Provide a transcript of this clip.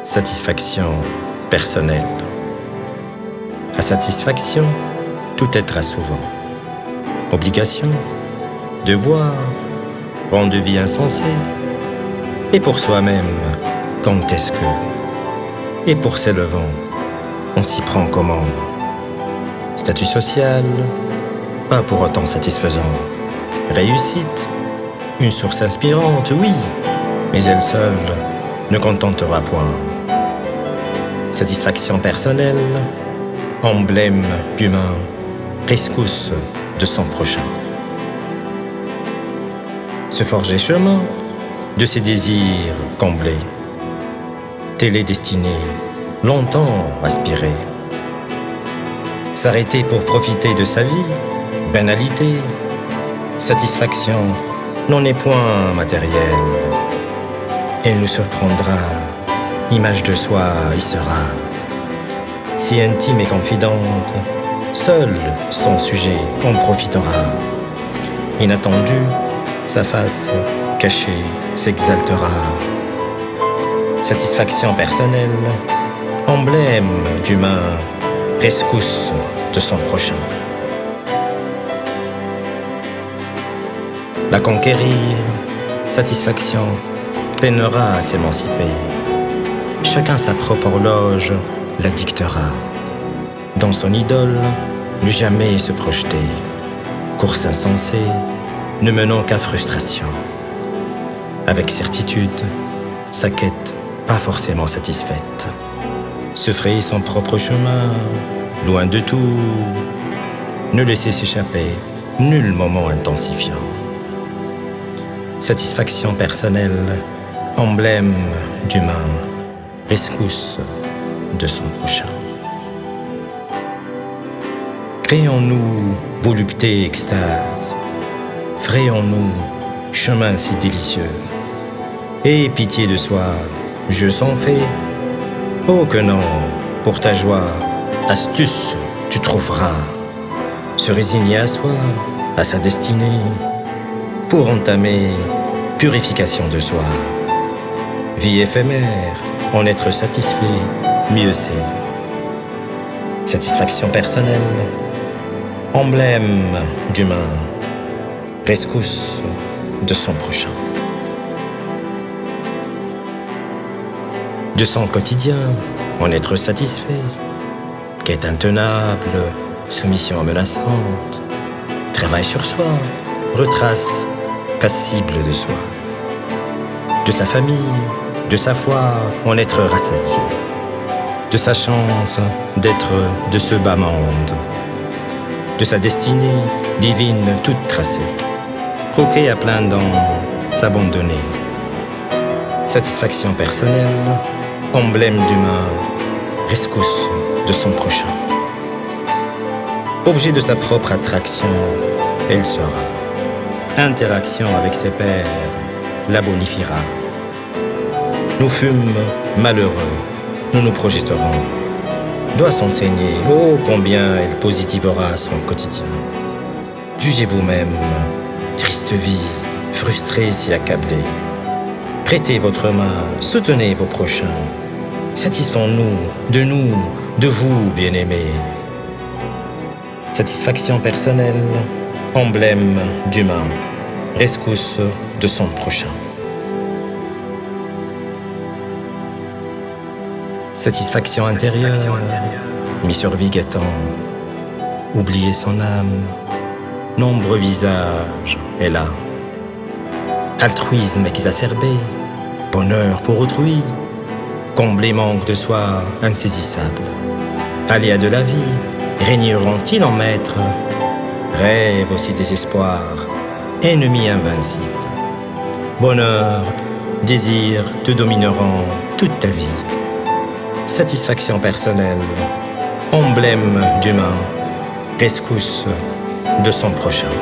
Satisfaction personnelle. À satisfaction, tout être a souvent. Obligation, devoir, rang de vie insensé. Et pour soi-même, quand est-ce que? Et pour s'élevant, on s'y prend comment? Statut social, pas pour autant satisfaisant. Réussite, une source inspirante, oui, mais elle seule ne contentera point. Satisfaction personnelle, emblème d'humain, rescousse de son prochain. Se forger chemin de ses désirs comblés. Telle est destinée, longtemps aspirée. S'arrêter pour profiter de sa vie, banalité. Satisfaction n'en est point matérielle. Elle nous surprendra, image de soi y sera. Si intime et confidente, seul son sujet en profitera. Inattendu, sa face cachée s'exaltera. Satisfaction personnelle, emblème d'humain, rescousse de son prochain. La conquérir, satisfaction, peinera à s'émanciper. Chacun sa propre horloge la dictera. Dans son idole, ne jamais se projeter. Course insensée, ne menant qu'à frustration. Avec certitude, sa quête pas forcément satisfaite. Se frayer son propre chemin, loin de tout. Ne laisser s'échapper nul moment intensifiant. Satisfaction personnelle, emblème d'humain, rescousse de son prochain. Créons-nous volupté et extase, frayons-nous chemin si délicieux. Et pitié de soi, je s'en fais. Oh que non, pour ta joie, astuce tu trouveras. Se résigner à soi, à sa destinée, pour entamer purification de soi. Vie éphémère, en être satisfait, mieux c'est. Satisfaction personnelle, emblème d'humain, rescousse de son prochain. De son quotidien, en être satisfait, quête intenable, soumission menaçante, travail sur soi, retrace passible de soi. De sa famille, de sa foi, en être rassasié. De sa chance d'être de ce bas monde. De sa destinée divine toute tracée. Croquer à plein dents, s'abandonner. Satisfaction personnelle, emblème d'humain, rescousse de son prochain. Objet de sa propre attraction, elle sera. Interaction avec ses pairs la bonifiera. Nous fûmes malheureux, nous nous projetterons. Doit s'enseigner, oh combien elle positivera son quotidien. Jugez vous-même, triste vie, frustrée si accablée. Prêtez votre main, soutenez vos prochains. Satisfaisons-nous, de vous, bien-aimés. Satisfaction personnelle, emblème d'humain, rescousse de son prochain. Satisfaction intérieure, mis sur vie guettant, oublier son âme, nombreux visages est là. Altruisme exacerbé, bonheur pour autrui, combler manque de soi insaisissable. Aléas de la vie, régneront-ils en maître? Rêve aussi désespoir, ennemi invincible. Bonheur, désir te domineront toute ta vie. Satisfaction personnelle, emblème d'humain, rescousse de son prochain.